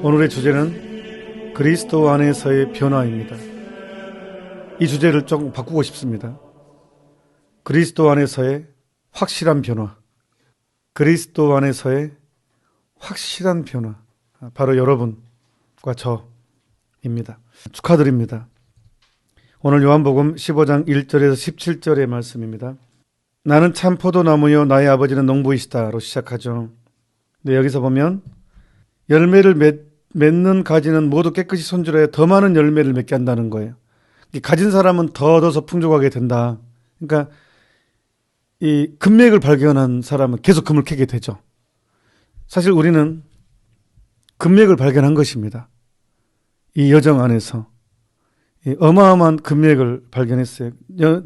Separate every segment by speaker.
Speaker 1: 오늘의 주제는 그리스도 안에서의 변화입니다. 이 주제를 조금 바꾸고 싶습니다. 그리스도 안에서의 확실한 변화. 그리스도 안에서의 확실한 변화. 바로 여러분과 저입니다. 축하드립니다. 오늘 요한복음 15장 1절에서 17절의 말씀입니다. 나는 참 포도나무요 나의 아버지는 농부이시다로 시작하죠. 근데 여기서 보면 열매를 맺는 가지는 모두 깨끗이 손질하여 더 많은 열매를 맺게 한다는 거예요. 가진 사람은 더 얻어서 풍족하게 된다. 그러니까 이 금맥을 발견한 사람은 계속 금을 캐게 되죠. 사실 우리는 금맥을 발견한 것입니다. 이 여정 안에서 이 어마어마한 금맥을 발견했어요.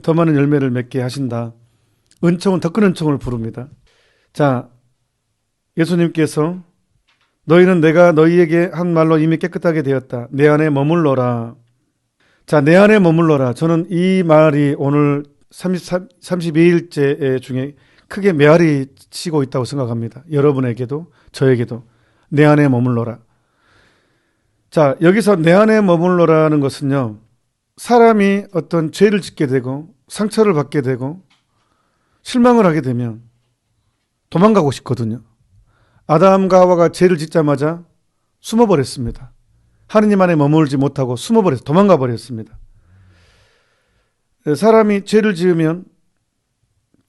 Speaker 1: 더 많은 열매를 맺게 하신다. 은총은 더 큰 은총을 부릅니다. 자, 예수님께서 너희는 내가 너희에게 한 말로 이미 깨끗하게 되었다. 내 안에 머물러라. 자, 내 안에 머물러라. 저는 이 말이 오늘 32일째 중에 크게 메아리 치고 있다고 생각합니다. 여러분에게도 저에게도 내 안에 머물러라. 자, 여기서 내 안에 머물러라는 것은요, 사람이 어떤 죄를 짓게 되고 상처를 받게 되고 실망을 하게 되면 도망가고 싶거든요. 아담과 하와가 죄를 짓자마자 숨어버렸습니다. 하느님 안에 머물지 못하고 숨어버려서 도망가 버렸습니다. 사람이 죄를 지으면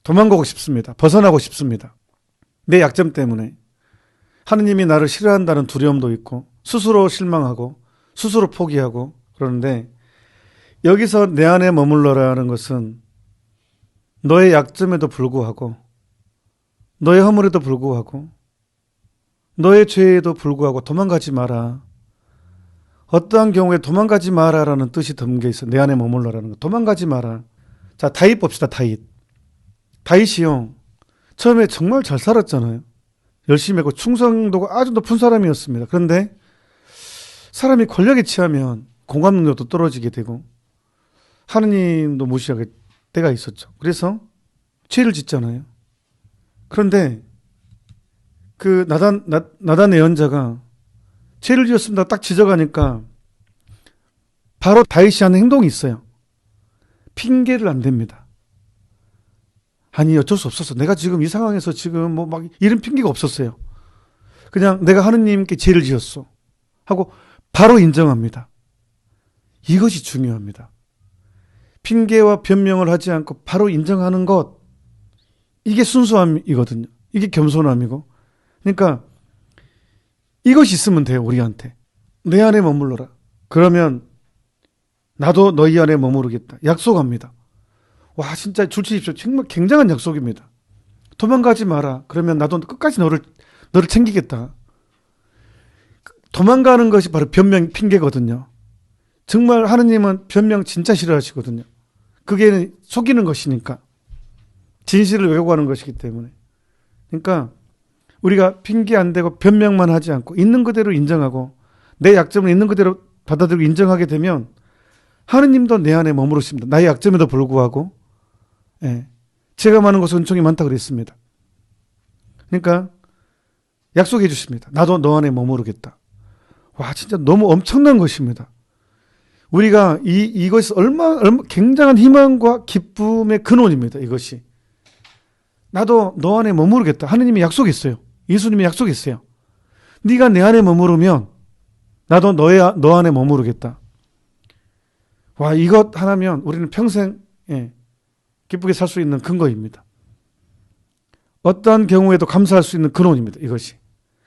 Speaker 1: 도망가고 싶습니다. 벗어나고 싶습니다. 내 약점 때문에. 하느님이 나를 싫어한다는 두려움도 있고 스스로 실망하고 스스로 포기하고 그러는데, 여기서 내 안에 머물러라는 것은 너의 약점에도 불구하고, 너의 허물에도 불구하고, 너의 죄에도 불구하고 도망가지 마라. 어떠한 경우에 도망가지 마라라는 뜻이 담겨 있어. 내 안에 머물러라는 거. 도망가지 마라. 자, 다윗 봅시다. 다윗이요, 처음에 정말 잘 살았잖아요. 열심히 했고 충성도가 아주 높은 사람이었습니다. 그런데 사람이 권력에 취하면 공감 능력도 떨어지게 되고 하느님도 무시하게 때가 있었죠. 그래서 죄를 짓잖아요. 그런데 그 나단 예언자가 죄를 지었습니다. 딱 지적하니까 바로 다윗이 하는 행동이 있어요. 핑계를 안 댑니다. 아니, 어쩔 수 없었어. 내가 지금 이 상황에서 지금 뭐 막 이런 핑계가 없었어요. 그냥 내가 하느님께 죄를 지었어 하고 바로 인정합니다. 이것이 중요합니다. 핑계와 변명을 하지 않고 바로 인정하는 것, 이게 순수함이거든요. 이게 겸손함이고. 그러니까 이것이 있으면 돼요. 우리한테. 내 안에 머물러라. 그러면 나도 너희 안에 머무르겠다. 약속합니다. 와, 진짜 줄치십시오. 정말 굉장한 약속입니다. 도망가지 마라. 그러면 나도 끝까지 너를 챙기겠다. 도망가는 것이 바로 변명, 핑계거든요. 정말 하느님은 변명 진짜 싫어하시거든요. 그게 속이는 것이니까. 진실을 왜곡하는 것이기 때문에. 그러니까 우리가 핑계 안 대고 변명만 하지 않고 있는 그대로 인정하고 내 약점을 있는 그대로 받아들이고 인정하게 되면 하느님도 내 안에 머무르십니다. 나의 약점에도 불구하고. 예, 제가 많은 것은 은총이 많다 그랬습니다. 그러니까 약속해 주십니다. 나도 너 안에 머무르겠다. 와, 진짜 너무 엄청난 것입니다. 우리가 이것이 얼마 굉장한 희망과 기쁨의 근원입니다. 이것이. 나도 너 안에 머무르겠다. 하느님이 약속했어요. 예수님이 약속했어요. 네가 내 안에 머무르면 나도 너 안에 머무르겠다. 와, 이것 하나면 우리는 평생 기쁘게 살 수 있는 근거입니다. 어떠한 경우에도 감사할 수 있는 근원입니다. 이것이.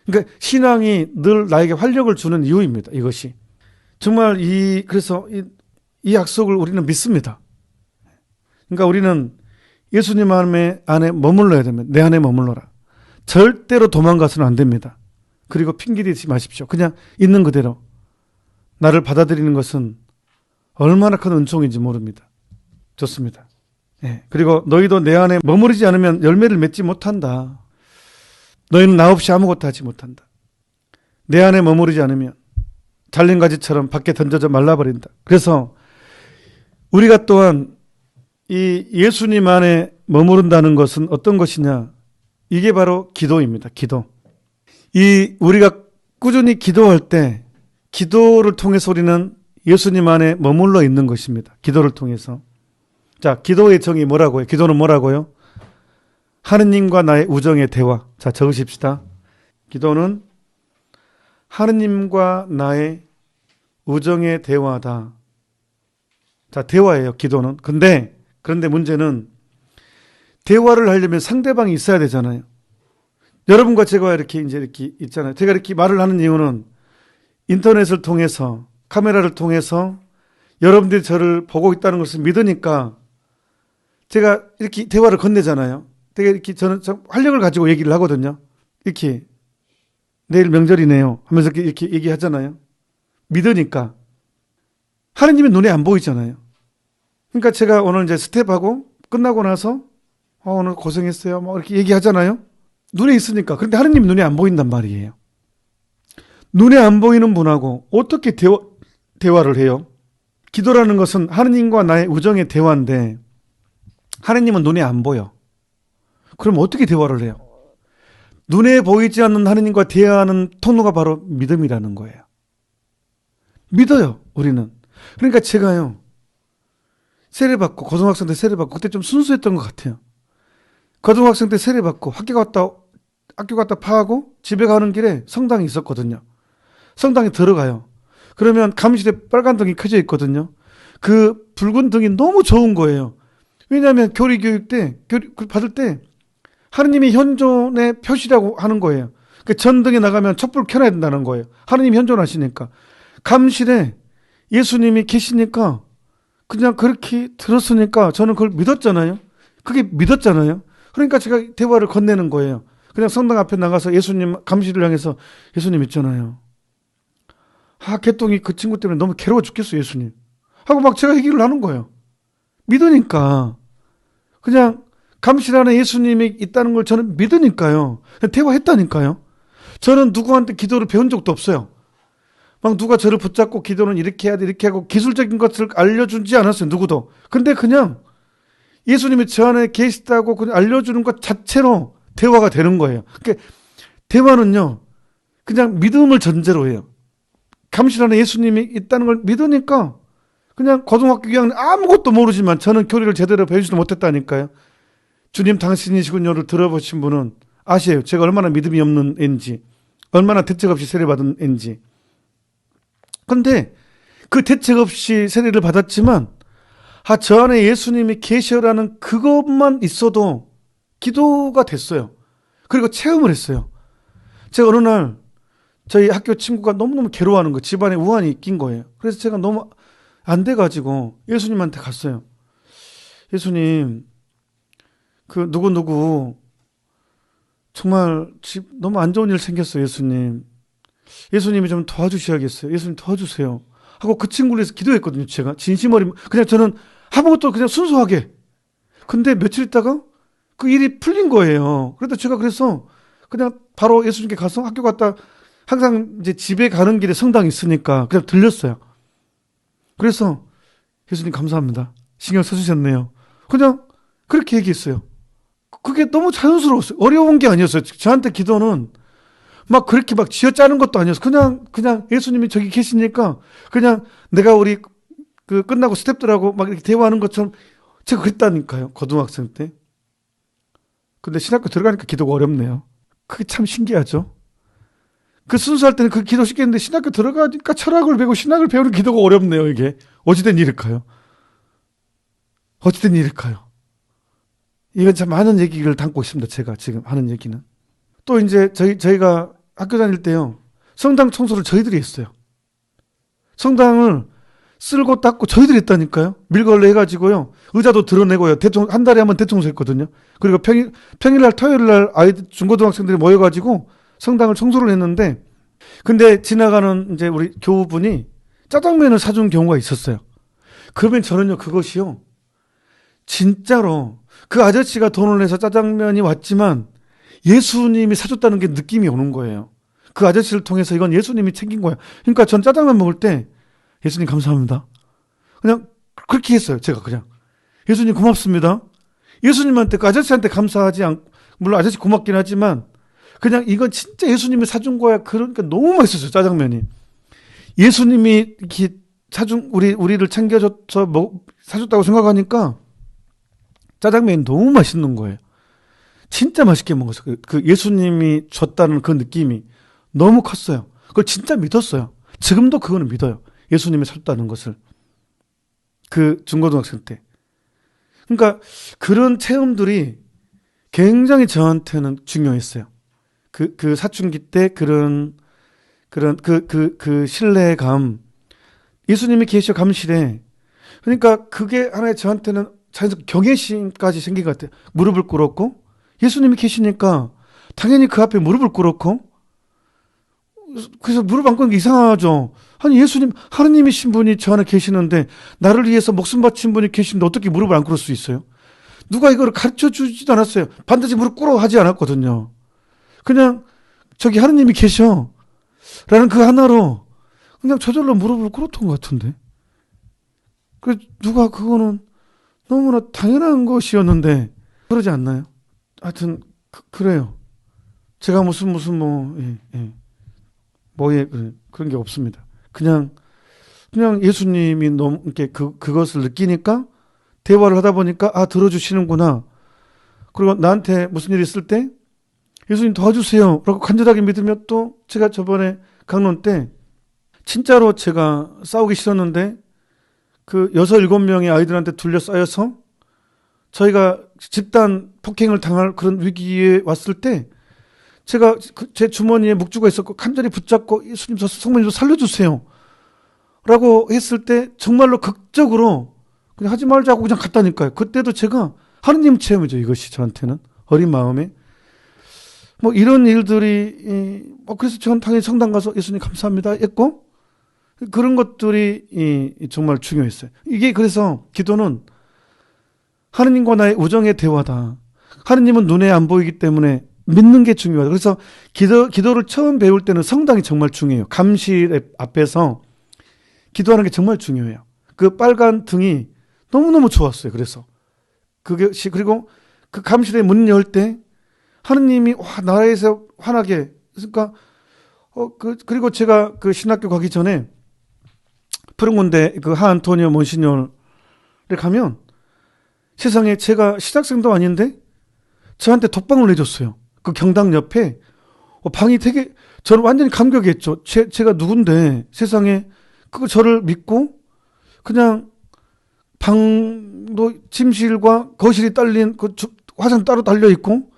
Speaker 1: 그러니까 신앙이 늘 나에게 활력을 주는 이유입니다. 이것이. 정말 그래서 이 약속을 우리는 믿습니다. 그러니까 우리는 예수님 안에 머물러야 됩니다. 내 안에 머물러라. 절대로 도망가서는 안 됩니다. 그리고 핑계대지 마십시오. 그냥 있는 그대로. 나를 받아들이는 것은 얼마나 큰 은총인지 모릅니다. 좋습니다. 그리고 너희도 내 안에 머무르지 않으면 열매를 맺지 못한다. 너희는 나 없이 아무것도 하지 못한다. 내 안에 머무르지 않으면 잘린가지처럼 밖에 던져져 말라버린다. 그래서 우리가 또한 이 예수님 안에 머무른다는 것은 어떤 것이냐? 이게 바로 기도입니다. 기도. 우리가 꾸준히 기도할 때 기도를 통해서 우리는 예수님 안에 머물러 있는 것입니다. 기도를 통해서. 자, 기도의 정의 뭐라고요? 기도는 뭐라고요? 하느님과 나의 우정의 대화. 자, 적으십시다. 기도는 하느님과 나의 우정의 대화다. 자, 대화예요, 기도는. 그런데 문제는 대화를 하려면 상대방이 있어야 되잖아요. 여러분과 제가 이렇게 있잖아요. 제가 이렇게 말을 하는 이유는 인터넷을 통해서, 카메라를 통해서 여러분들이 저를 보고 있다는 것을 믿으니까 제가 이렇게 대화를 건네잖아요. 되게 이렇게 저는 활력을 가지고 얘기를 하거든요. 이렇게 내일 명절이네요 하면서 이렇게 얘기하잖아요. 믿으니까. 하느님이 눈에 안 보이잖아요. 그러니까 제가 오늘 이제 스텝하고 끝나고 나서 오늘 고생했어요. 뭐 이렇게 얘기하잖아요. 눈에 있으니까. 그런데 하느님 눈에 안 보인단 말이에요. 눈에 안 보이는 분하고 어떻게 대화를 해요? 기도라는 것은 하느님과 나의 우정의 대화인데 하느님은 눈에 안 보여. 그럼 어떻게 대화를 해요? 눈에 보이지 않는 하느님과 대화하는 통로가 바로 믿음이라는 거예요. 믿어요, 우리는. 그러니까 제가요, 세례받고, 고등학생 때 세례받고, 그때 좀 순수했던 것 같아요. 고등학생 때 세례받고, 학교 갔다 파하고, 집에 가는 길에 성당이 있었거든요. 성당에 들어가요. 그러면 감실에 빨간 등이 켜져 있거든요. 그 붉은 등이 너무 좋은 거예요. 왜냐하면 교리 교육 때, 받을 때, 하느님이 현존의 표시라고 하는 거예요. 그 전등에 나가면 촛불 켜놔야 된다는 거예요. 하느님 현존하시니까. 감실에 예수님이 계시니까 그냥 그렇게 들었으니까 저는 그걸 믿었잖아요. 그게 믿었잖아요. 그러니까 제가 대화를 건네는 거예요. 그냥 성당 앞에 나가서 예수님 감실을 향해서 예수님 있잖아요. 개똥이 그 친구 때문에 너무 괴로워 죽겠어 예수님. 하고 막 제가 얘기를 하는 거예요. 믿으니까. 그냥 감실 안에 예수님이 있다는 걸 저는 믿으니까요. 대화했다니까요. 저는 누구한테 기도를 배운 적도 없어요. 막 누가 저를 붙잡고 기도는 이렇게 해야 돼 이렇게 하고 기술적인 것을 알려주지 않았어요. 누구도. 근데 그냥 예수님이 저 안에 계시다고 그냥 알려주는 것 자체로 대화가 되는 거예요. 그러니까 대화는요. 그냥 믿음을 전제로 해요. 감실 안에 예수님이 있다는 걸 믿으니까 그냥 고등학교 2학년 아무것도 모르지만 저는 교리를 제대로 배우지도 못했다니까요. 주님 당신이시군요를 들어보신 분은 아세요. 제가 얼마나 믿음이 없는 애인지, 얼마나 대책 없이 세례받은 애인지. 그런데 그 대책 없이 세례를 받았지만 저 안에 예수님이 계셔라는 그것만 있어도 기도가 됐어요. 그리고 체험을 했어요. 제가 어느 날 저희 학교 친구가 너무너무 괴로워하는 거예요. 집안에 우환이 낀 거예요. 그래서 제가 너무 안 돼가지고 예수님한테 갔어요. 예수님, 그 누구 정말 집 너무 안 좋은 일 생겼어요. 예수님. 예수님이 좀 도와주셔야겠어요. 예수님 도와주세요. 하고 그 친구를 위해서 기도했거든요. 제가 진심 어린 그냥 저는 아무것도 그냥 순수하게. 근데 며칠 있다가 그 일이 풀린 거예요. 그래도 제가 그래서 그냥 바로 예수님께 가서 학교 갔다 항상 이제 집에 가는 길에 성당이 있으니까 그냥 들렸어요. 그래서 예수님 감사합니다. 신경 써주셨네요. 그냥 그렇게 얘기했어요. 그게 너무 자연스러웠어요. 어려운 게 아니었어요. 저한테 기도는 막 그렇게 막 쥐어짜는 것도 아니었어요. 그냥 예수님이 저기 계시니까 그냥 내가 우리 그 끝나고 스태프들하고 막 이렇게 대화하는 것처럼 제가 그랬다니까요. 고등학생 때. 근데 신학교 들어가니까 기도가 어렵네요. 그게 참 신기하죠. 그 순수할 때는 그 기도 쉽게 했는데 신학교 들어가니까 철학을 배우고 신학을 배우는 기도가 어렵네요. 이게 어찌된 일일까요? 어찌된 일일까요? 이건 참 많은 얘기를 담고 있습니다. 제가 지금 하는 얘기는. 또 이제 저희가 학교 다닐 때요. 성당 청소를 저희들이 했어요. 성당을 쓸고 닦고 저희들이 했다니까요. 밀걸레 해가지고요. 의자도 드러내고요. 한 달에 한 번 대청소했거든요. 그리고 평일날 토요일날 아이들 중고등학생들이 모여가지고 성당을 청소를 했는데 근데 지나가는 이제 우리 교우분이 짜장면을 사준 경우가 있었어요. 그러면 저는요 그것이요. 진짜로 그 아저씨가 돈을 내서 짜장면이 왔지만 예수님이 사줬다는 게 느낌이 오는 거예요. 그 아저씨를 통해서 이건 예수님이 챙긴 거야. 그러니까 전 짜장면 먹을 때 예수님 감사합니다. 그냥 그렇게 했어요. 제가 그냥. 예수님 고맙습니다. 예수님한테 그 아저씨한테 감사하지 않고 물론 아저씨 고맙긴 하지만 그냥 이건 진짜 예수님이 사준 거야. 그러니까 너무 맛있었어요, 짜장면이. 예수님이 이렇게 우리를 챙겨줘서 사줬다고 생각하니까 짜장면이 너무 맛있는 거예요. 진짜 맛있게 먹었어요. 그 예수님이 줬다는 그 느낌이 너무 컸어요. 그걸 진짜 믿었어요. 지금도 그거는 믿어요. 예수님이 줬다는 것을. 그 중고등학생 때. 그러니까 그런 체험들이 굉장히 저한테는 중요했어요. 그 사춘기 때 그런 신뢰감. 예수님이 계셔 감실에. 그러니까 그게 하나의 저한테는 자연스럽게 경외심까지 생긴 것 같아요. 무릎을 꿇었고, 예수님이 계시니까 당연히 그 앞에 무릎을 꿇었고, 그래서 무릎 안 꿇는 게 이상하죠. 아니, 예수님, 하느님이신 분이 저 안에 계시는데, 나를 위해서 목숨 바친 분이 계시는데 어떻게 무릎을 안 꿇을 수 있어요? 누가 이걸 가르쳐 주지도 않았어요. 반드시 무릎 꿇어 하지 않았거든요. 그냥, 저기 하느님이 계셔. 라는 그 하나로, 그냥 저절로 무릎을 꿇었던 것 같은데. 누가 그거는 너무나 당연한 것이었는데, 그러지 않나요? 하여튼, 그래요. 제가 무슨, 그런 게 없습니다. 그냥 예수님이 너무, 이렇게 그것을 느끼니까, 대화를 하다 보니까, 들어주시는구나. 그리고 나한테 무슨 일이 있을 때, 예수님 도와주세요. 라고 간절하게 믿으면 또, 제가 저번에 강론 때, 진짜로 제가 싸우기 싫었는데, 그 6, 7명의 아이들한테 둘러싸여서, 저희가 집단 폭행을 당할 그런 위기에 왔을 때, 제가 제 주머니에 묵주가 있었고 간절히 붙잡고 예수님 저 성모님 좀 살려주세요 라고 했을 때 정말로 극적으로 그냥 하지 말자고 그냥 갔다니까요. 그때도 제가 하느님 체험이죠. 이것이 저한테는 어린 마음에 이런 일들이 그래서 저는 당연히 성당 가서 예수님 감사합니다 했고 그런 것들이 정말 중요했어요. 이게 그래서 기도는 하느님과 나의 우정의 대화다. 하느님은 눈에 안 보이기 때문에 믿는 게 중요하다. 그래서 기도를 처음 배울 때는 성당이 정말 중요해요. 감실 앞에서 기도하는 게 정말 중요해요. 그 빨간 등이 너무너무 좋았어요. 그래서 그리고 그 감실의 문 열 때 하느님이 나라에서 환하게 그러니까 그리고 제가 그 신학교 가기 전에 푸른 군대 그 하안토니오 몬시뇨를 가면 세상에 제가 신학생도 아닌데 저한테 독방을 내줬어요. 그 경당 옆에 방이 되게 저는 완전히 감격했죠. 제가 누군데 세상에 그거 저를 믿고 그냥 방도 침실과 거실이 딸린 그 화장 따로 달려 있고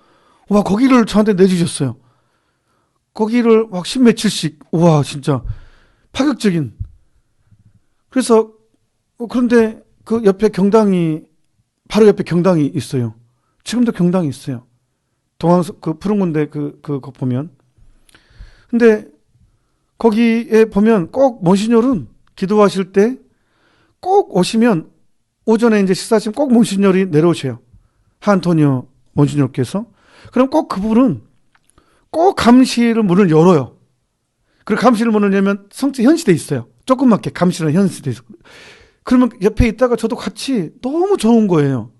Speaker 1: 거기를 저한테 내주셨어요. 거기를 막 십몇칠씩 진짜 파격적인. 그래서 그런데 그 옆에 바로 옆에 경당이 있어요. 지금도 경당이 있어요. 그 푸른 군대 그거 보면. 근데 거기에 보면 꼭 몬시뇰은 기도하실 때 꼭 오시면 오전에 이제 식사하시면 꼭 몬시뇰이 내려오셔요. 하안토니오 몬시뇰께서. 그럼 꼭 그분은 꼭 감실 문을 열어요. 그리고 감실 문을 열면 성체 현시돼 있어요. 조그맣게 감실은 현시돼 있어요. 그러면 옆에 있다가 저도 같이 너무 좋은 거예요.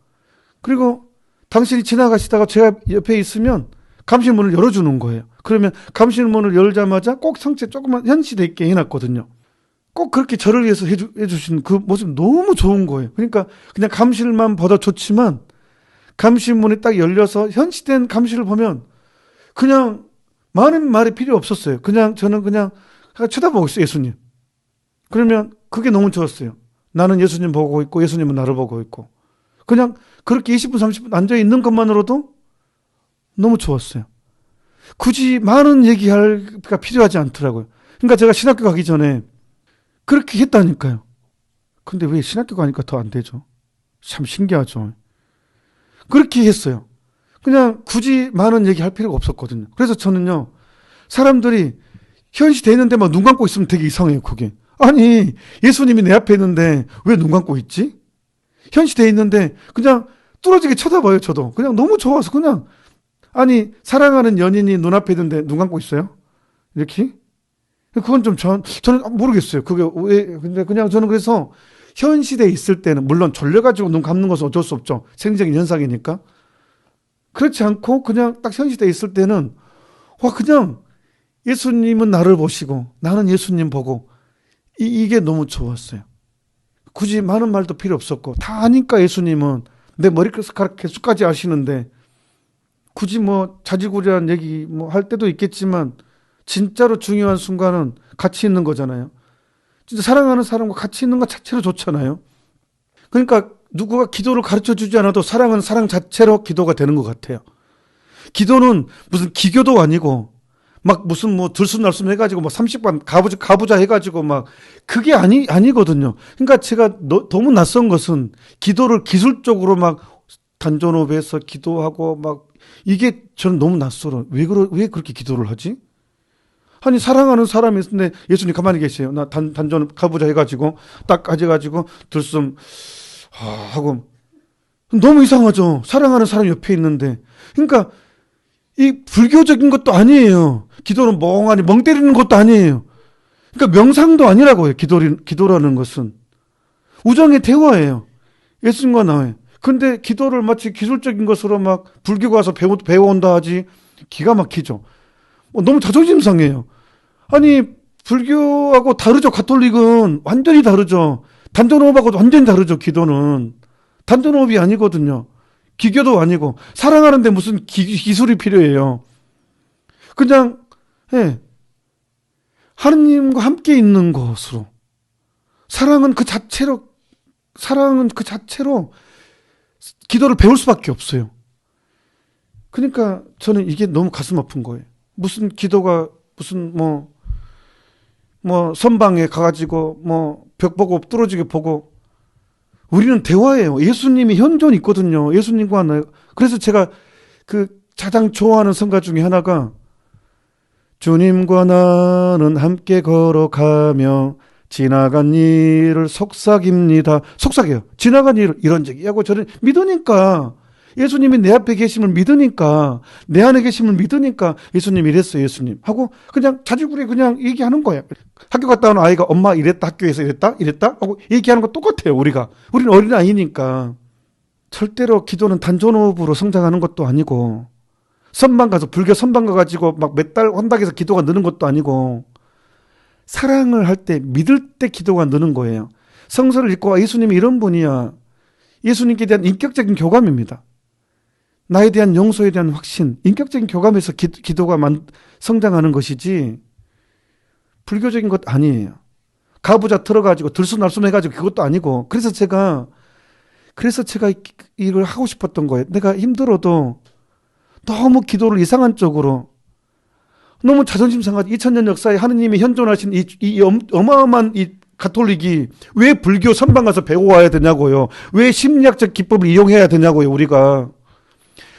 Speaker 1: 그리고 당신이 지나가시다가 제가 옆에 있으면 감실 문을 열어주는 거예요. 그러면 감실 문을 열자마자 꼭 성체 조금만 현시돼 있게 해놨거든요. 꼭 그렇게 저를 위해서 해주신 그 모습 너무 좋은 거예요. 그러니까 그냥 감실만 봐도 좋지만 감실 문이 딱 열려서 현시된 감실을 보면 그냥 많은 말이 필요 없었어요. 저는 그냥 쳐다보고 있어요. 예수님. 그러면 그게 너무 좋았어요. 나는 예수님 보고 있고 예수님은 나를 보고 있고 그냥 그렇게 20분 30분 앉아있는 것만으로도 너무 좋았어요. 굳이 많은 얘기가 필요하지 않더라고요. 그러니까 제가 신학교 가기 전에 그렇게 했다니까요. 근데 왜 신학교 가니까 더 안 되죠? 참 신기하죠. 그렇게 했어요. 그냥 굳이 많은 얘기할 필요가 없었거든요. 그래서 저는요. 사람들이 현시돼 있는데 막 눈 감고 있으면 되게 이상해요. 그게. 아니 예수님이 내 앞에 있는데 왜 눈 감고 있지? 현시돼 있는데 그냥 뚫어지게 쳐다봐요. 저도 그냥 너무 좋아서 그냥 아니 사랑하는 연인이 눈앞에 있는데 눈 감고 있어요? 이렇게? 그건 좀 저는 모르겠어요. 그게 왜 근데 그냥 저는 그래서 현시돼 있을 때는 물론 졸려가지고 눈 감는 것은 어쩔 수 없죠. 생리적인 현상이니까. 그렇지 않고 그냥 딱 현시돼 있을 때는 와, 그냥 예수님은 나를 보시고 나는 예수님 보고 이게 너무 좋았어요. 굳이 많은 말도 필요 없었고 다 아니까 예수님은 내 머리카락 개수까지 아시는데 굳이 뭐 자지구레한 얘기 뭐 할 때도 있겠지만 진짜로 중요한 순간은 같이 있는 거잖아요. 진짜 사랑하는 사람과 같이 있는 것 자체로 좋잖아요. 그러니까 누구가 기도를 가르쳐 주지 않아도 사랑은 사랑 자체로 기도가 되는 것 같아요. 기도는 무슨 기교도 아니고 막 무슨 뭐 들숨날숨 해가지고 뭐 30번 가보자 해가지고 막 그게 아니거든요. 그러니까 제가 너무 낯선 것은 기도를 기술적으로 막 단전호흡해서 기도하고 막 이게 저는 너무 낯설어. 왜 그렇게 기도를 하지? 아니, 사랑하는 사람이 있는데 예수님 가만히 계세요. 나 단전호흡 가보자 해가지고 딱 가져가지고 들숨 하고 너무 이상하죠. 사랑하는 사람 옆에 있는데. 그러니까 이 불교적인 것도 아니에요. 기도는 멍하니 멍 때리는 것도 아니에요. 그러니까 명상도 아니라고요. 기도라는 것은 우정의 대화예요. 예수님과 나의. 근데 기도를 마치 기술적인 것으로 막 불교 가서 배워온다 하지. 기가 막히죠. 너무 자존심 상해요. 아니, 불교하고 다르죠. 가톨릭은 완전히 다르죠. 단전호흡하고 완전히 다르죠. 기도는 단전호흡이 아니거든요. 기교도 아니고 사랑하는데 무슨 기술이 필요해요. 그냥 하느님과 함께 있는 것으로 사랑은 그 자체로 기도를 배울 수밖에 없어요. 그러니까 저는 이게 너무 가슴 아픈 거예요. 무슨 기도가 무슨 뭐 선방에 가가지고 뭐 벽 보고 뚫어지게 보고 우리는 대화예요. 예수님이 현존 있거든요. 예수님과 나. 그래서 제가 그 가장 좋아하는 성가 중에 하나가 주님과 나는 함께 걸어가며 지나간 일을 속삭입니다. 속삭여요. 지나간 일을 이런 적이 하고 저는 믿으니까 예수님이 내 앞에 계심을 믿으니까 내 안에 계심을 믿으니까 예수님 이랬어요. 예수님 하고 그냥 자주구리 그냥 얘기하는 거예요. 학교 갔다 온 아이가 엄마 이랬다 학교에서 이랬다 하고 얘기하는 거 똑같아요. 우리는 어린아이니까. 절대로 기도는 단전호흡으로 성장하는 것도 아니고 선방 가서 불교 선방 가가지고 막 몇 달 혼닥해서 기도가 느는 것도 아니고 사랑을 할 때 믿을 때 기도가 느는 거예요. 성서를 읽고 예수님이 이런 분이야. 예수님께 대한 인격적인 교감입니다. 나에 대한 용서에 대한 확신, 인격적인 교감에서 기도가 성장하는 것이지 불교적인 것 아니에요. 가부좌 들어가지고 들숨날숨 해가지고 그것도 아니고 그래서 제가 이걸 하고 싶었던 거예요. 내가 힘들어도 너무 기도를 이상한 쪽으로 너무 자존심 상하지. 2000년 역사에 하느님이 현존하신 이 어마어마한 이 가톨릭이 왜 불교 선방 가서 배워와야 되냐고요. 왜 심리학적 기법을 이용해야 되냐고요. 우리가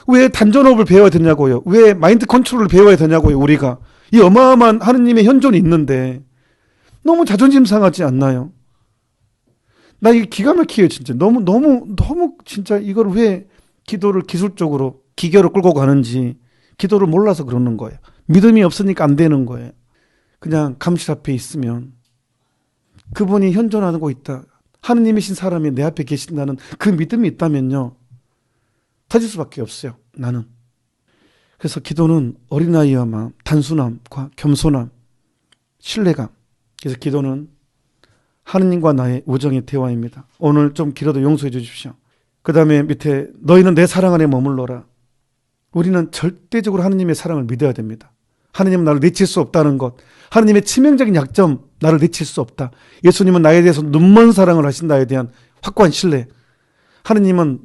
Speaker 1: 왜 단전호흡을 배워야 되냐고요. 왜 마인드 컨트롤을 배워야 되냐고요. 우리가 이 어마어마한 하느님의 현존이 있는데 너무 자존심 상하지 않나요? 나 이게 기가 막히에요. 진짜 너무 진짜 이걸 왜 기도를 기술적으로 기교로 끌고 가는지 기도를 몰라서 그러는 거예요. 믿음이 없으니까 안 되는 거예요. 그냥 감실 앞에 있으면 그분이 현존하고 있다. 하느님이신 사람이 내 앞에 계신다는 그 믿음이 있다면요. 터질 수밖에 없어요. 나는. 그래서 기도는 어린아이와 마음, 단순함과 겸손함, 신뢰감. 그래서 기도는 하느님과 나의 우정의 대화입니다. 오늘 좀 길어도 용서해 주십시오. 그 다음에 밑에 너희는 내 사랑 안에 머물러라. 우리는 절대적으로 하느님의 사랑을 믿어야 됩니다. 하느님은 나를 내칠 수 없다는 것. 하느님의 치명적인 약점, 나를 내칠 수 없다. 예수님은 나에 대해서 눈먼 사랑을 하신다에 대한 확고한 신뢰. 하느님은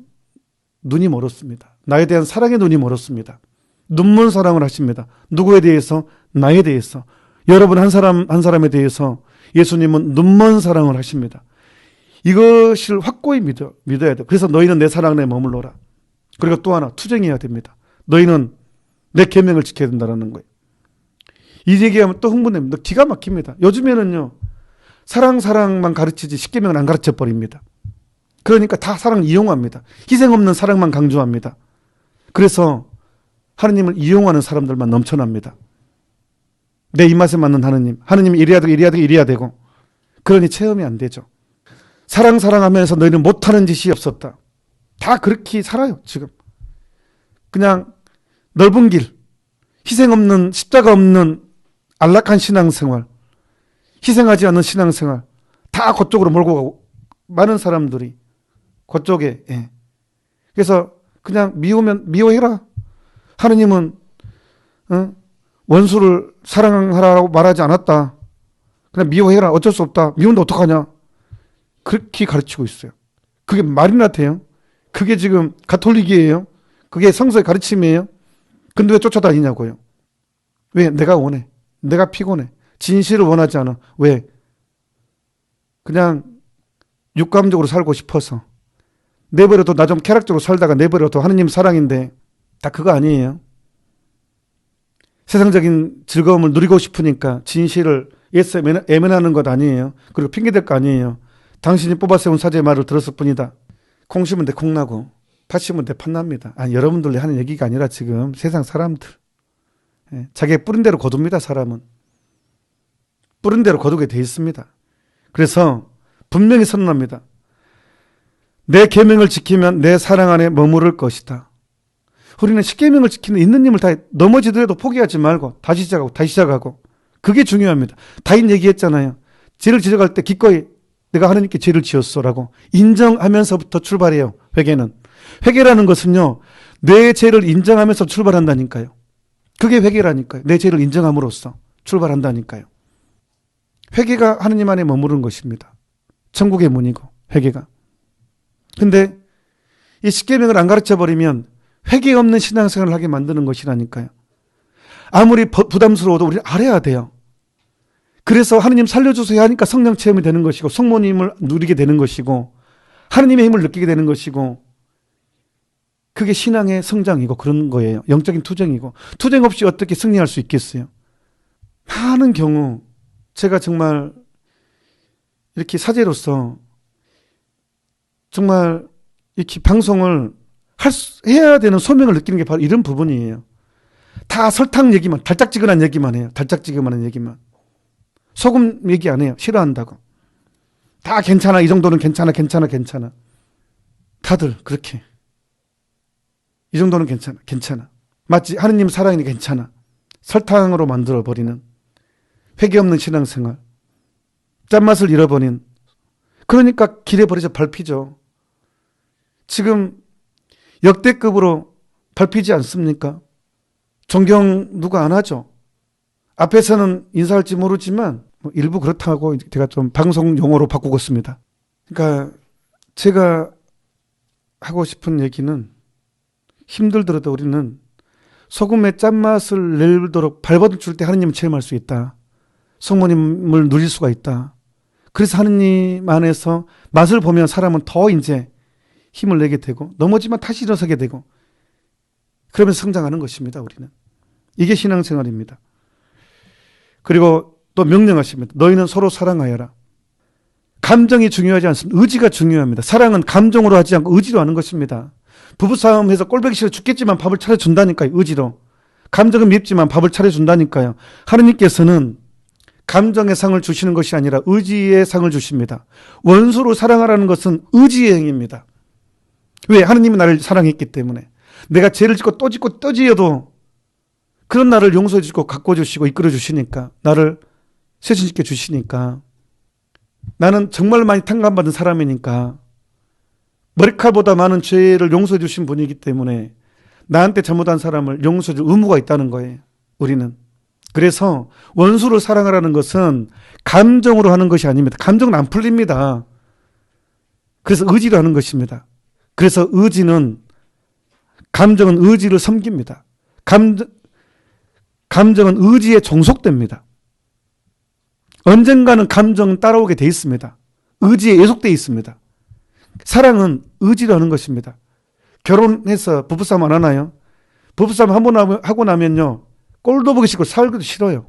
Speaker 1: 눈이 멀었습니다. 나에 대한 사랑의 눈이 멀었습니다. 눈먼 사랑을 하십니다. 누구에 대해서? 나에 대해서. 여러분 한 사람에 대해서 예수님은 눈먼 사랑을 하십니다. 이것을 확고히 믿어야 돼요. 그래서 너희는 내 사랑 안에 머물러라. 그리고 또 하나 투쟁해야 됩니다. 너희는 내 계명을 지켜야 된다는 거예요. 이 얘기하면 또 흥분됩니다. 기가 막힙니다. 요즘에는요. 사랑만 가르치지 10계명은 안 가르쳐 버립니다. 그러니까 다 사랑을 이용합니다. 희생 없는 사랑만 강조합니다. 그래서 하느님을 이용하는 사람들만 넘쳐납니다. 내 입맛에 맞는 하느님이 이래야 되고 그러니 체험이 안 되죠. 사랑하면서 너희는 못하는 짓이 없었다. 다 그렇게 살아요. 지금 그냥 넓은 길 희생 없는, 십자가 없는 안락한 신앙생활, 희생하지 않는 신앙생활, 다 그쪽으로 몰고 가고, 많은 사람들이 그쪽에, 예. 그래서 그냥 미우면 미워해라. 하느님은 원수를 사랑하라고 말하지 않았다. 그냥 미워해라. 어쩔 수 없다. 미운데 어떡하냐. 그렇게 가르치고 있어요. 그게 말이나 돼요? 그게 지금 가톨릭이에요? 그게 성서의 가르침이에요? 근데 왜 쫓아다니냐고요? 왜? 내가 원해. 내가 피곤해. 진실을 원하지 않아. 왜? 그냥 육감적으로 살고 싶어서. 내버려도 나 좀 쾌락적으로 살다가 내버려도 하느님 사랑인데 다 그거 아니에요. 세상적인 즐거움을 누리고 싶으니까 진실을 예수 애면하는 것 아니에요. 그리고 핑계댈 거 아니에요. 당신이 뽑아세운 사제의 말을 들었을 뿐이다. 콩 심은 데 콩나고 팥 심은 데 팥납니다. 아니, 여러분들이 하는 얘기가 아니라 지금 세상 사람들. 예, 자기의 뿌린 대로 거둡니다. 사람은. 뿌린 대로 거두게 돼 있습니다. 그래서 분명히 선언합니다. 내 계명을 지키면 내 사랑 안에 머무를 것이다. 우리는 십계명을 지키는 있는 힘을 다해 넘어지더라도 포기하지 말고 다시 시작하고 다시 시작하고 그게 중요합니다. 다인 얘기했잖아요. 죄를 지적할 때 기꺼이 내가 하나님께 죄를 지었어라고 인정하면서부터 출발해요. 회개는. 회개라는 것은요. 내 죄를 인정하면서 출발한다니까요. 그게 회개라니까요. 내 죄를 인정함으로써 출발한다니까요. 회개가 하나님 안에 머무르는 것입니다. 천국의 문이고 회개가. 근데 이 십계명을 안 가르쳐버리면 회개 없는 신앙생활을 하게 만드는 것이라니까요. 아무리 부담스러워도 우리는 알아야 돼요. 그래서 하느님 살려주세요 하니까 성령 체험이 되는 것이고 성모님을 누리게 되는 것이고 하느님의 힘을 느끼게 되는 것이고 그게 신앙의 성장이고 그런 거예요. 영적인 투쟁이고 투쟁 없이 어떻게 승리할 수 있겠어요. 많은 경우 제가 정말 이렇게 사제로서 정말 이렇게 방송을 해야 되는 소명을 느끼는 게 바로 이런 부분이에요. 다 설탕 얘기만, 달짝지근한 얘기만 해요. 달짝지근한 얘기만. 소금 얘기 안 해요. 싫어한다고. 다 괜찮아. 이 정도는 괜찮아. 다들 그렇게. 이 정도는 괜찮아. 마치 하느님 사랑이니 괜찮아. 설탕으로 만들어버리는 회개 없는 신앙생활. 짠맛을 잃어버린. 그러니까 길에 버려져 밟히죠. 지금 역대급으로 밟히지 않습니까? 존경 누가 안 하죠? 앞에서는 인사할지 모르지만 일부 그렇다고 제가 좀 방송 용어로 바꾸고 있습니다. 그러니까 제가 하고 싶은 얘기는 힘들더라도 우리는 소금의 짠맛을 내도록 발버둥 칠 때 하느님을 체험할 수 있다. 성모님을 누릴 수가 있다. 그래서 하느님 안에서 맛을 보면 사람은 더 이제 힘을 내게 되고 넘어지면 다시 일어서게 되고 그러면서 성장하는 것입니다. 우리는. 이게 신앙생활입니다. 그리고 또 명령하십니다. 너희는 서로 사랑하여라. 감정이 중요하지 않습니다. 의지가 중요합니다. 사랑은 감정으로 하지 않고 의지로 하는 것입니다. 부부싸움해서 꼴보기 싫어 죽겠지만 밥을 차려준다니까요. 의지로. 감정은 밉지만 밥을 차려준다니까요. 하느님께서는 감정의 상을 주시는 것이 아니라 의지의 상을 주십니다. 원수로 사랑하라는 것은 의지의 행위입니다. 왜? 하느님이 나를 사랑했기 때문에. 내가 죄를 짓고 또 지어도 그런 나를 용서해 주시고 가꿔주시고 이끌어 주시니까 나를 쇄신시켜 주시니까 나는 정말 많이 탕감받은 사람이니까 머리칼보다 많은 죄를 용서해 주신 분이기 때문에 나한테 잘못한 사람을 용서해 줄 의무가 있다는 거예요. 우리는. 그래서 원수를 사랑하라는 것은 감정으로 하는 것이 아닙니다. 감정은 안 풀립니다. 그래서 의지로 하는 것입니다. 그래서 감정은 의지를 섬깁니다. 감정은 의지에 종속됩니다. 언젠가는 감정은 따라오게 돼 있습니다. 의지에 예속되어 있습니다. 사랑은 의지로 하는 것입니다. 결혼해서 부부싸움 안 하나요? 부부싸움 한 번 하고 나면요. 꼴도 보기 싫고 살기도 싫어요.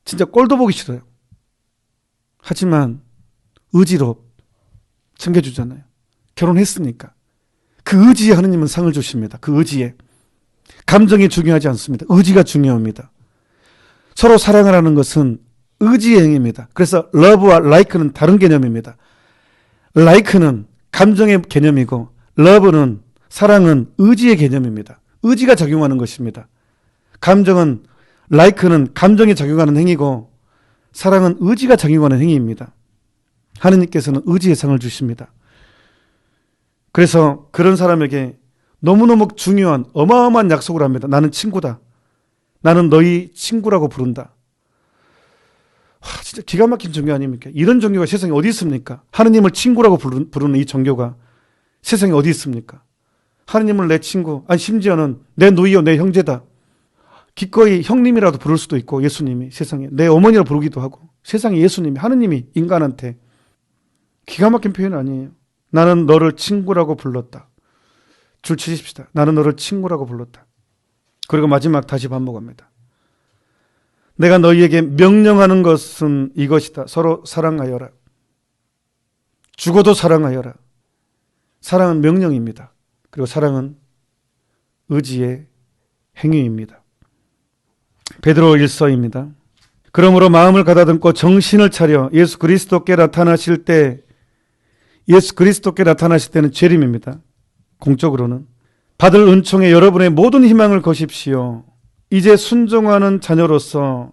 Speaker 1: 진짜 꼴도 보기 싫어요. 하지만 의지로 챙겨주잖아요. 결혼했으니까. 그 의지에 하느님은 상을 주십니다. 그 의지에. 감정이 중요하지 않습니다. 의지가 중요합니다. 서로 사랑하라는 것은 의지의 행위입니다. 그래서 love와 like는 다른 개념입니다. like는 감정의 개념이고 love는 사랑은 의지의 개념입니다. 의지가 작용하는 것입니다. 감정은, 라이크는 감정이 작용하는 행위고 사랑은 의지가 작용하는 행위입니다. 하느님께서는 의지의 상을 주십니다. 그래서 그런 사람에게 너무너무 중요한 어마어마한 약속을 합니다. 나는 친구다. 나는 너희 친구라고 부른다. 진짜 기가 막힌 종교 아닙니까? 이런 종교가 세상에 어디 있습니까? 하느님을 친구라고 부르는 이 종교가 세상에 어디 있습니까? 하느님을 내 친구, 아니 심지어는 내 누이요 내 형제다. 기꺼이 형님이라도 부를 수도 있고, 예수님이 세상에 내 어머니라 부르기도 하고, 세상에 예수님이, 하느님이 인간한테. 기가 막힌 표현 아니에요. 나는 너를 친구라고 불렀다. 줄 치십시다. 나는 너를 친구라고 불렀다. 그리고 마지막 다시 반복합니다. 내가 너희에게 명령하는 것은 이것이다. 서로 사랑하여라. 죽어도 사랑하여라. 사랑은 명령입니다. 그리고 사랑은 의지의 행위입니다. 베드로 1서입니다. 그러므로 마음을 가다듬고 정신을 차려 예수 그리스도께 나타나실 때는 재림입니다. 공적으로는 받을 은총에 여러분의 모든 희망을 거십시오. 이제 순종하는 자녀로서,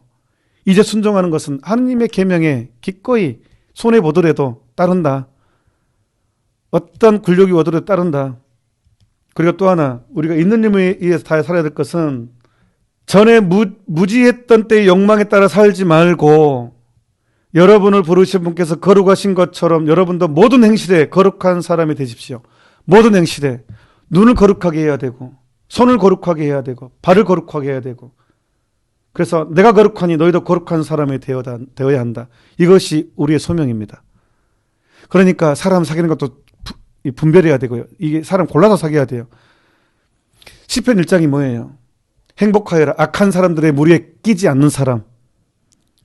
Speaker 1: 이제 순종하는 것은 하느님의 계명에 기꺼이 손해보더라도 따른다. 어떤 굴욕이 오더라도 따른다. 그리고 또 하나, 우리가 있는 힘에 의해서 다 살아야 될 것은 전에 무지했던 때의 욕망에 따라 살지 말고 여러분을 부르신 분께서 거룩하신 것처럼 여러분도 모든 행실에 거룩한 사람이 되십시오. 모든 행실에 눈을 거룩하게 해야 되고, 손을 거룩하게 해야 되고, 발을 거룩하게 해야 되고, 그래서 내가 거룩하니 너희도 거룩한 사람이 되어야 한다. 이것이 우리의 소명입니다. 그러니까 사람 사귀는 것도 분별해야 되고요. 이게 사람 골라서 사귀어야 돼요. 시편 1장이 뭐예요? 행복하여라. 악한 사람들의 무리에 끼지 않는 사람.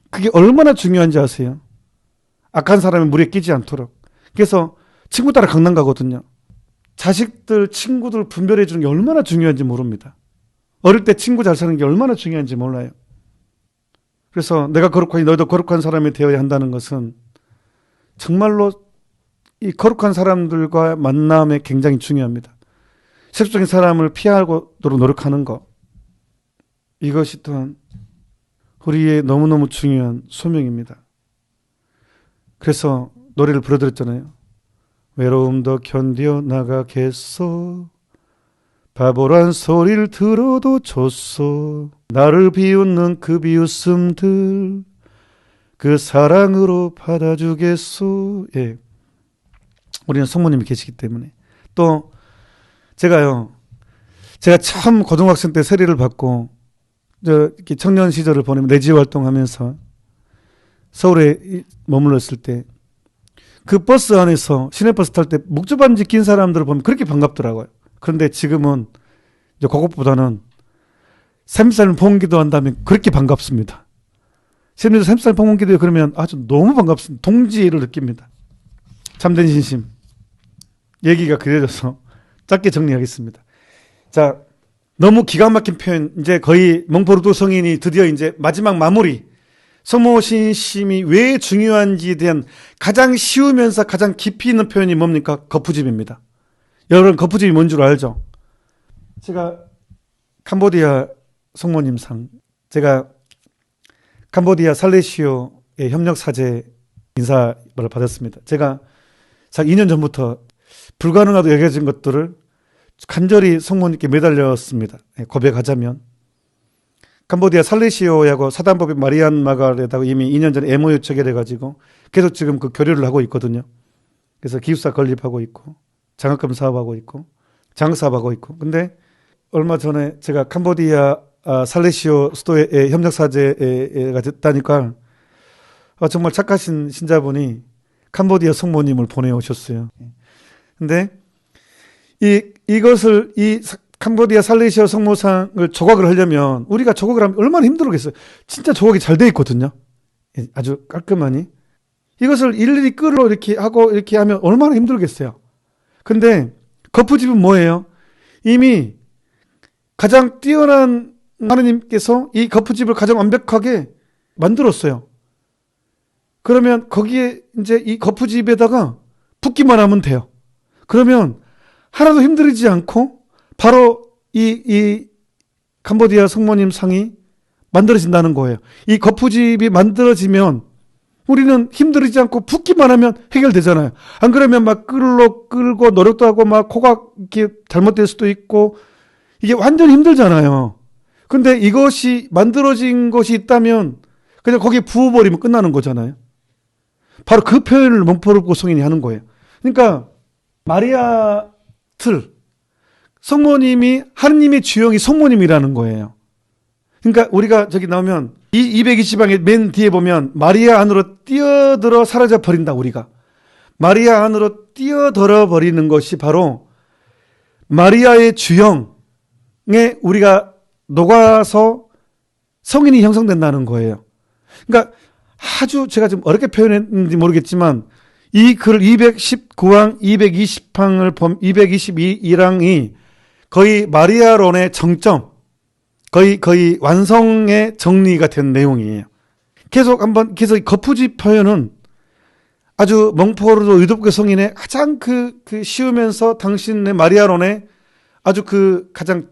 Speaker 1: 그게 얼마나 중요한지 아세요? 악한 사람의 무리에 끼지 않도록. 그래서 친구 따라 강남 가거든요. 자식들, 친구들 분별해 주는 게 얼마나 중요한지 모릅니다. 어릴 때 친구 잘 사는 게 얼마나 중요한지 몰라요. 그래서 내가 거룩하니 너희도 거룩한 사람이 되어야 한다는 것은 정말로 이 거룩한 사람들과 만남에 굉장히 중요합니다. 세속적인 사람을 피하도록 노력하는 것. 이것이 또한 우리의 너무너무 중요한 소명입니다. 그래서 노래를 불러드렸잖아요. 외로움도 견뎌 나가겠소. 바보란 소리를 들어도 좋소. 나를 비웃는 그 비웃음들 그 사랑으로 받아주겠소. 예. 우리는 성모님이 계시기 때문에. 또 제가 참 고등학생 때 세례를 받고 이렇게 청년 시절을 보내면 내지 활동하면서 서울에 머물렀을 때 그 버스 안에서 시내버스 탈 때 묵주반지 낀 사람들을 보면 그렇게 반갑더라고요. 그런데 지금은 이제 그것보다는 샘살 봉기도 한다면 그렇게 반갑습니다. 심지어 샘살 봉기도 그러면 아주 너무 반갑습니다. 동지를 느낍니다. 참된 신심. 얘기가 그려져서 짧게 정리하겠습니다. 자, 너무 기가 막힌 표현, 이제 거의 몽포르도 성인이 드디어 이제 마지막 마무리. 성모 신심이 왜 중요한지에 대한 가장 쉬우면서 가장 깊이 있는 표현이 뭡니까? 거푸집입니다. 여러분, 거푸집이 뭔 줄 알죠? 제가 캄보디아 성모님상, 제가 캄보디아 살레시오의 협력사제 인사를 받았습니다. 제가 2년 전부터 불가능하다고 여겨진 것들을 간절히 성모님께 매달렸습니다. 고백하자면 캄보디아 살레시오하고 사단법인 마리안 마가렛하고 이미 2년 전에 MOU 체결해가지고 계속 지금 그 교류를 하고 있거든요. 그래서 기숙사 건립하고 있고 장학금 사업하고 있고 장사업하고 있고. 근데 얼마 전에 제가 캄보디아 살레시오 수도에 협력사제가 됐다니까 정말 착하신 신자분이 캄보디아 성모님을 보내오셨어요. 근데 이것을 캄보디아 살레시오 성모상을 조각을 하려면 우리가 조각을 하면 얼마나 힘들겠어요. 진짜 조각이 잘 돼 있거든요. 아주 깔끔하니. 이것을 일일이 끌어 이렇게 하고 이렇게 하면 얼마나 힘들겠어요. 근데 거푸집은 뭐예요? 이미 가장 뛰어난 하느님께서 이 거푸집을 가장 완벽하게 만들었어요. 그러면 거기에 이제 이 거푸집에다가 붓기만 하면 돼요. 그러면 하나도 힘들지 않고 바로 이 캄보디아 성모님 상이 만들어진다는 거예요. 이 거푸집이 만들어지면 우리는 힘들이지 않고 붓기만 하면 해결되잖아요. 안 그러면 막 끌고 노력도 하고 막 코가 이렇게 잘못될 수도 있고 이게 완전히 힘들잖아요. 근데 이것이 만들어진 것이 있다면 그냥 거기에 부어버리면 끝나는 거잖아요. 바로 그 표현을 몽포르부 성인이 하는 거예요. 그러니까 마리아 틀, 성모님이 하느님의 주영이 성모님이라는 거예요. 그러니까 우리가 저기 나오면 이 220방의 맨 뒤에 보면 마리아 안으로 뛰어들어 사라져 버린다. 우리가 마리아 안으로 뛰어들어 버리는 것이 바로 마리아의 주영에 우리가 녹아서 성인이 형성된다는 거예요. 그러니까 아주 제가 좀 어렵게 표현했는지 모르겠지만 이 글 219항, 220항을 222항이 거의 마리아론의 정점, 거의 완성의 정리가 된 내용이에요. 계속 거푸집 표현은 아주 몽포르도 의독교 성인의 가장 쉬우면서 당신의 마리아론의 아주 가장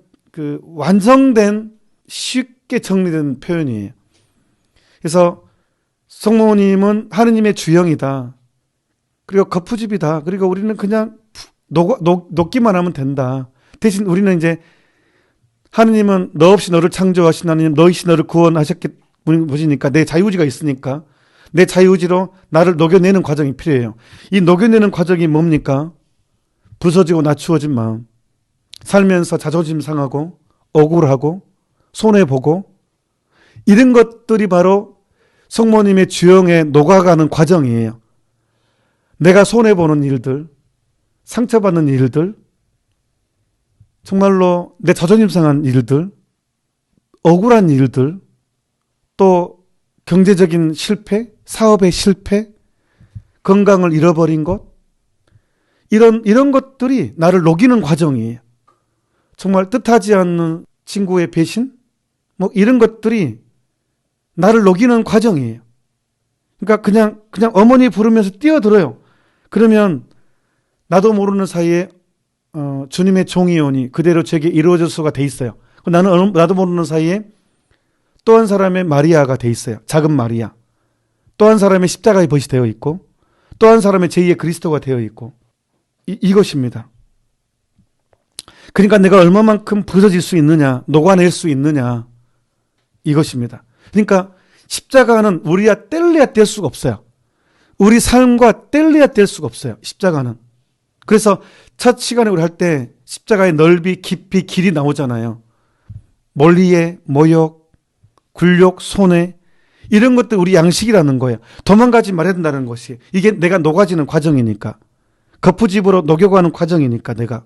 Speaker 1: 완성된 쉽게 정리된 표현이에요. 그래서 성모님은 하느님의 주영이다. 그리고 거푸집이다. 그리고 우리는 그냥 녹기만 하면 된다. 대신 우리는 이제 하느님은 너 없이 너를 창조하신 하느님, 너 없이 너를 구원하셨기 보시니까 내 자유의지가 있으니까 내 자유의지로 나를 녹여내는 과정이 필요해요. 이 녹여내는 과정이 뭡니까? 부서지고 낮추어진 마음, 살면서 자존심 상하고 억울하고 손해보고 이런 것들이 바로 성모님의 주영에 녹아가는 과정이에요. 내가 손해보는 일들, 상처받는 일들, 정말로 내 자존심 상한 일들, 억울한 일들, 또 경제적인 실패, 사업의 실패, 건강을 잃어버린 것, 이런 것들이 나를 녹이는 과정이에요. 정말 뜻하지 않는 친구의 배신, 이런 것들이 나를 녹이는 과정이에요. 그러니까 그냥 어머니 부르면서 뛰어들어요. 그러면 나도 모르는 사이에 주님의 종이 오니 그대로 제게 이루어져서가 돼 있어요. 나도 모르는 사이에 또 한 사람의 마리아가 돼 있어요. 작은 마리아. 또 한 사람의 십자가의 벗이 되어 있고 또 한 사람의 제2의 그리스도가 되어 있고 이것입니다. 그러니까 내가 얼마만큼 부서질 수 있느냐, 녹아낼 수 있느냐, 이것입니다. 그러니까 십자가는 우리가 뗄래야 뗄 수가 없어요. 우리 삶과 뗄래야 뗄 수가 없어요. 십자가는. 그래서 첫 시간에 우리 할 때 십자가의 넓이, 깊이, 길이 나오잖아요. 멀리에 모욕, 굴욕, 손해, 이런 것들 우리 양식이라는 거예요. 도망가지 말아야 된다는 것이. 이게 내가 녹아지는 과정이니까. 거푸집으로 녹여가는 과정이니까 내가.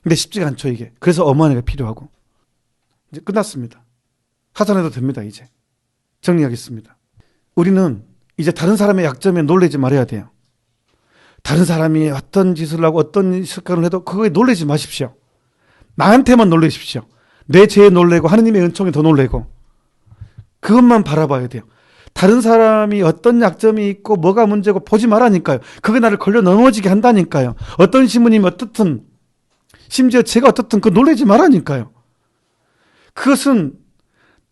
Speaker 1: 근데 쉽지가 않죠, 이게. 그래서 어머니가 필요하고. 이제 끝났습니다. 하산해도 됩니다, 이제. 정리하겠습니다. 우리는 이제 다른 사람의 약점에 놀라지 말아야 돼요. 다른 사람이 어떤 짓을 하고 어떤 습관을 해도 그거에 놀라지 마십시오. 나한테만 놀라십시오. 내 죄에 놀래고 하느님의 은총에 더 놀래고 그것만 바라봐야 돼요. 다른 사람이 어떤 약점이 있고 뭐가 문제고 보지 말라니까요. 그게 나를 걸려 넘어지게 한다니까요. 어떤 신부님이 어떻든 심지어 제가 어떻든 그거 놀라지 말라니까요. 그것은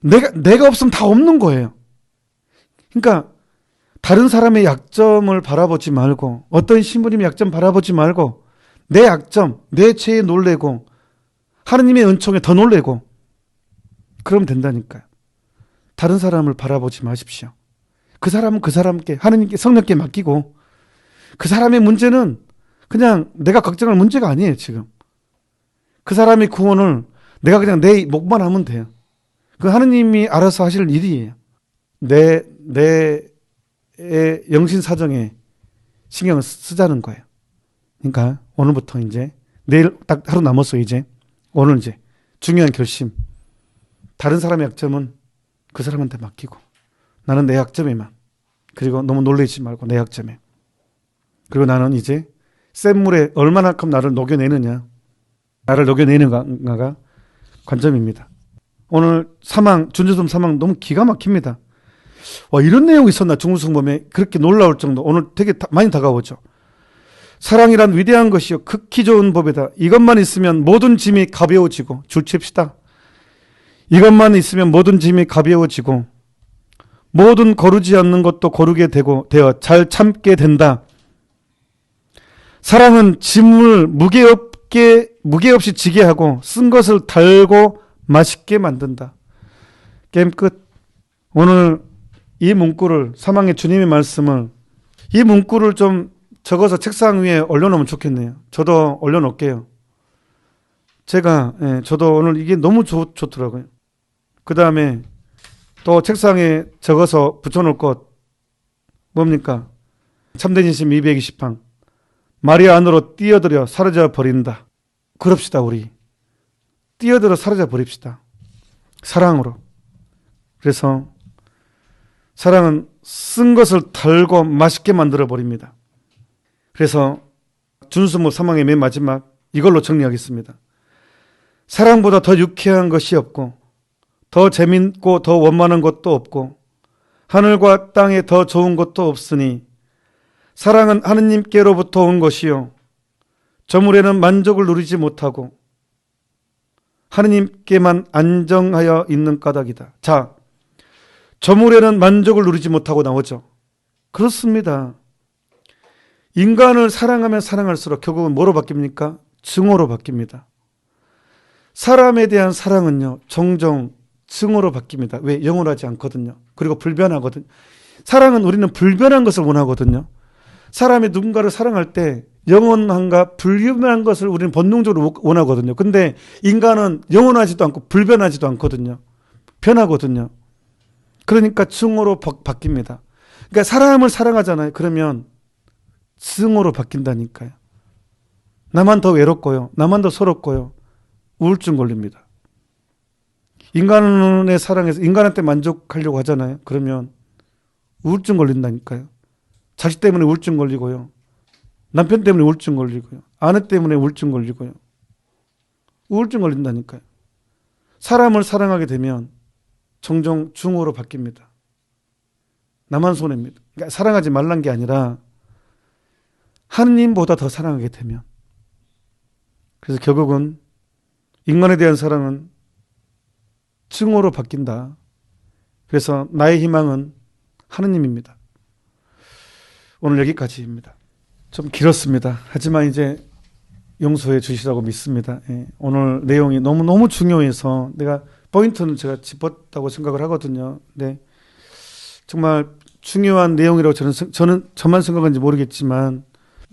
Speaker 1: 내가 없으면 다 없는 거예요. 그러니까 다른 사람의 약점을 바라보지 말고 어떤 신부님의 약점 바라보지 말고 내 약점, 내 죄에 놀래고 하느님의 은총에 더 놀래고 그러면 된다니까요. 다른 사람을 바라보지 마십시오. 그 사람은 그 사람께 하느님께 성령께 맡기고 그 사람의 문제는 그냥 내가 걱정할 문제가 아니에요. 지금 그 사람의 구원을 내가 그냥 내 목만 하면 돼요. 그 하느님이 알아서 하실 일이에요. 내 영신 사정에 신경을 쓰자는 거예요. 그러니까 오늘부터 이제 내일 딱 하루 남았어. 이제 오늘 이제 중요한 결심. 다른 사람의 약점은 그 사람한테 맡기고 나는 내 약점에만, 그리고 너무 놀라지 말고 내 약점에, 그리고 나는 이제 센 물에 얼마나큼 나를 녹여내느냐, 나를 녹여내는가가 관점입니다. 오늘 준주섬 사망 너무 기가 막힙니다. 와, 이런 내용이 있었나? 중무성범에 그렇게 놀라울 정도. 오늘 되게 많이 다가오죠. 사랑이란 위대한 것이요 극히 좋은 법이다. 이것만 있으면 모든 짐이 가벼워지고, 줄칩시다. 이것만 있으면 모든 짐이 가벼워지고 모든 거르지 않는 것도 거르게 되어 잘 참게 된다. 사랑은 짐을 무게없이 지게 하고 쓴 것을 달고 맛있게 만든다. 게임 끝. 오늘 이 문구를, 사망의 주님의 말씀을, 이 문구를 좀 적어서 책상 위에 올려놓으면 좋겠네요. 저도 올려놓을게요. 저도 오늘 이게 너무 좋더라고요. 그 다음에 또 책상에 적어서 붙여놓을 것 뭡니까? 참된 진심 220방. 마리아 안으로 뛰어들어 사라져 버린다. 그럽시다. 우리 뛰어들어 사라져 버립시다. 사랑으로. 그래서 사랑은 쓴 것을 달고 맛있게 만들어 버립니다. 그래서 준수모 사망의 맨 마지막 이걸로 정리하겠습니다. 사랑보다 더 유쾌한 것이 없고 더 재밌고 더 원만한 것도 없고 하늘과 땅에 더 좋은 것도 없으니 사랑은 하느님께로부터 온 것이요 저물에는 만족을 누리지 못하고 하느님께만 안정하여 있는 까닭이다. 자, 저물에는 만족을 누리지 못하고 나오죠. 그렇습니다. 인간을 사랑하면 사랑할수록 결국은 뭐로 바뀝니까? 증오로 바뀝니다. 사람에 대한 사랑은요, 종종 증오로 바뀝니다. 왜? 영원하지 않거든요. 그리고 불변하거든요. 사랑은 우리는 불변한 것을 원하거든요. 사람이 누군가를 사랑할 때 영원한가 불변한 것을 우리는 본능적으로 원하거든요. 근데 인간은 영원하지도 않고 불변하지도 않거든요. 변하거든요. 그러니까 증오로 바뀝니다. 그러니까 사람을 사랑하잖아요. 그러면 증오로 바뀐다니까요. 나만 더 외롭고요. 나만 더 서럽고요. 우울증 걸립니다. 인간의 사랑에서 인간한테 만족하려고 하잖아요. 그러면 우울증 걸린다니까요. 자식 때문에 우울증 걸리고요. 남편 때문에 우울증 걸리고요. 아내 때문에 우울증 걸리고요. 우울증 걸린다니까요. 사람을 사랑하게 되면 종종 증오로 바뀝니다. 나만 손해입니다. 그러니까 사랑하지 말란 게 아니라 하느님보다 더 사랑하게 되면, 그래서 결국은 인간에 대한 사랑은 증오로 바뀐다. 그래서 나의 희망은 하느님입니다. 오늘 여기까지입니다. 좀 길었습니다. 하지만 이제 용서해 주시라고 믿습니다. 예, 오늘 내용이 너무 중요해서 내가 포인트는 제가 짚었다고 생각을 하거든요. 네, 정말 중요한 내용이라고 저만 생각하는지 모르겠지만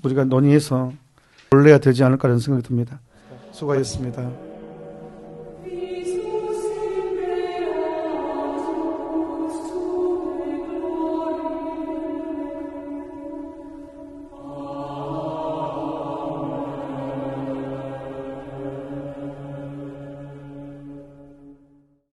Speaker 1: 우리가 논의해서 올려야 되지 않을까라는 생각이 듭니다. 수고하셨습니다.